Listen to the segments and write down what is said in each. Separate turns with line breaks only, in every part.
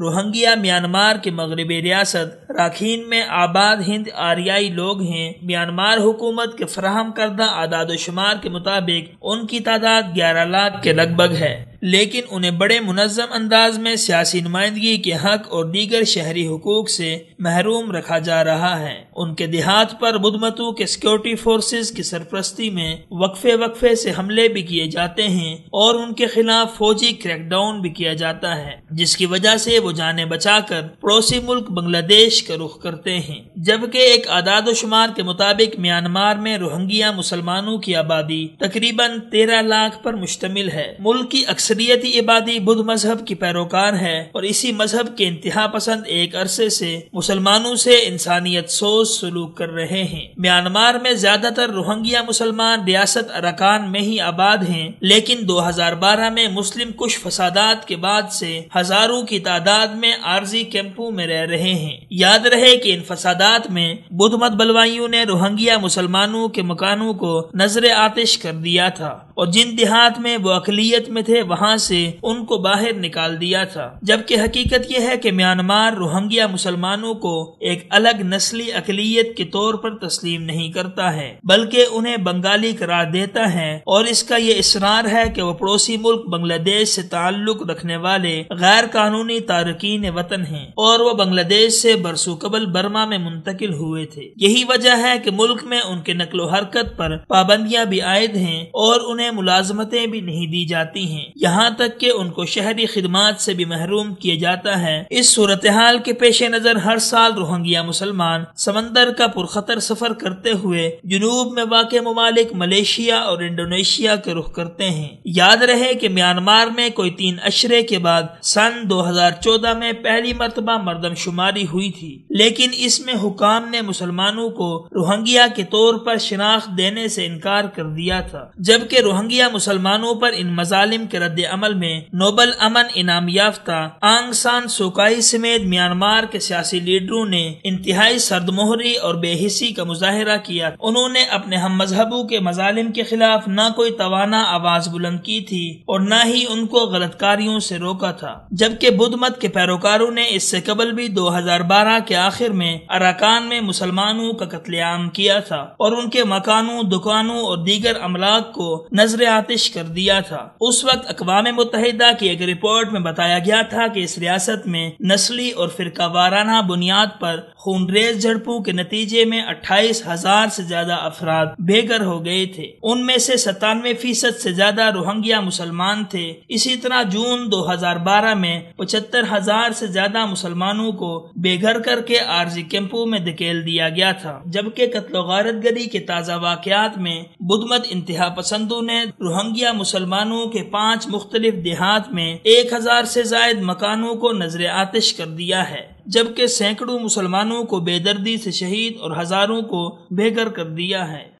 Rohingya Myanmar کے مغربی ریاست راکھین میں آباد ہند آریائی لوگ ہیں۔ میانمار حکومت کے فراہم کردہ اعداد و شمار کے مطابق ان کی تعداد 11 لاکھ کے لگ بھگ ہے، لیکن انہیں بڑے منظم انداز میں سیاسی نمائندگی کے حق اور دیگر شہری حقوق سے محروم رکھا جا رہا ہے۔ ان کے دیہات پر بدھ متوں کے سیکورٹی فورسز کی سرپرستی میں وقفے سے حملے بھی کیے جاتے ہیں اور ان کے خلاف فوجی کریک ڈاؤن بھی کیا جاتا ہے، جس کی وجہ سے وہ جانیں بچا کر پڑوسی ملک بنگلہ دیش کا رخ کرتے ہیں۔ جبکہ ایک اعداد و شمار کے مطابق میانمار میں روہنگیا مسلمانوں کی آبادی تقریباً 13 لاکھ پر مشتمل ہے۔ ملک کی اکثریتی آبادی بدھ مذہب کی پیروکار ہے اور اسی مذہب کے انتہا پسند ایک عرصے سے مسلمانوں سے انسانیت سوز سلوک کر رہے ہیں۔ میانمار میں زیادہ تر روہنگیا مسلمان ریاست اراکان میں ہی آباد ہیں، لیکن 2012 میں مسلم کش فسادات کے بعد سے ہزاروں کی تعداد میں عارضی کیمپوں میں رہ رہے ہیں۔ یاد رہے کہ ان فسادات میں بدھ مت بلوائیوں نے روہنگیا مسلمانوں کے مکانوں کو نظر آتش کر دیا تھا اور جن دیہات میں وہ اقلیت میں تھے وہاں سے ان کو باہر نکال دیا تھا، جبکہ حقیقت یہ ہے کہ میانمار روہنگیا مسلمانوں کو ایک الگ نسلی اقلیت کے طور پر تسلیم نہیں کرتا ہے، بلکہ انہیں بنگالی قرار دیتا ہے، اور اس کا یہ اصرار ہے کہ وہ پڑوسی ملک بنگلہ دیش سے تعلق رکھنے والے غیر قانونی تارکین وطن ہیں اور وہ بنگلہ دیش سے برسوں قبل برما میں منتقل ہوئے تھے۔ یہی وجہ ہے کہ ملک میں ان کے نقل و حرکت پر پابندیاں بھی عائد ہیں اور انہیں ملازمتیں بھی نہیں دی جاتی ہیں، یہاں تک کہ ان کو شہری خدمات سے بھی محروم کیا جاتا ہے۔ اس صورتحال کے پیش نظر ہر سال روہنگیا مسلمان سمندر کا پرخطر سفر کرتے ہوئے جنوب میں واقع ممالک ملیشیا اور انڈونیشیا کے رخ کرتے ہیں۔ یاد رہے کہ میانمار میں کوئی 3 اشرے کے بعد سن 2014 میں پہلی مرتبہ مردم شماری ہوئی تھی، لیکن اس میں حکام نے مسلمانوں کو روہنگیا کے طور پر شناخت دینے سے انکار کر دیا تھا، جبکہ روہنگیا مسلمانوں پر ان مظالم کے رد عمل میں نوبل امن انعام یافتہ آنگ سان سوکائی سمیت میانمار کے سیاسی لیڈروں نے انتہائی سردمہری اور بے حسی کا مظاہرہ کیا۔ انہوں نے اپنے ہم مذہبوں کے مظالم کے خلاف نہ کوئی توانا آواز بلند کی تھی اور نہ ہی ان کو غلط کاریوں سے روکا تھا، جبکہ بدھ مت کے پیروکاروں نے اس سے قبل بھی 2012 کے آخر میں اراکان میں مسلمانوں کا قتل عام کیا تھا اور ان کے مکانوں، دکانوں اور دیگر املاک کو نظر آتش کر دیا تھا۔ اس وقت اقوام متحدہ کی ایک رپورٹ میں بتایا گیا تھا کہ اس ریاست میں نسلی اور فرقہ وارانہ بنیاد پر خونریز جھڑپوں کے نتیجے میں 28,000 سے زیادہ افراد بے گھر ہو گئے تھے، ان میں سے 97% سے زیادہ روہنگیا مسلمان تھے۔ اسی طرح جون 2012 میں 75,000 سے زیادہ مسلمانوں کو بے گھر کر کے عارضی کیمپوں میں دھکیل دیا گیا تھا، جبکہ قتل و غارت گری کے تازہ واقعات میں بدھ مت انتہا پسندوں نے روہنگیا مسلمانوں کے 5 مختلف دیہات میں 1,000 سے زائد مکانوں کو نظر آتش کر دیا ہے، جبکہ سینکڑوں مسلمانوں کو بے دردی سے شہید اور ہزاروں کو بے گھر کر دیا ہے۔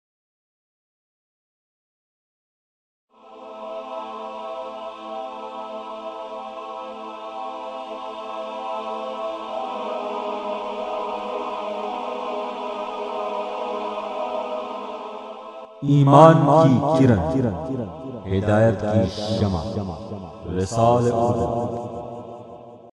ایمان کی کرن، ہدایت کی شمع، رسالہ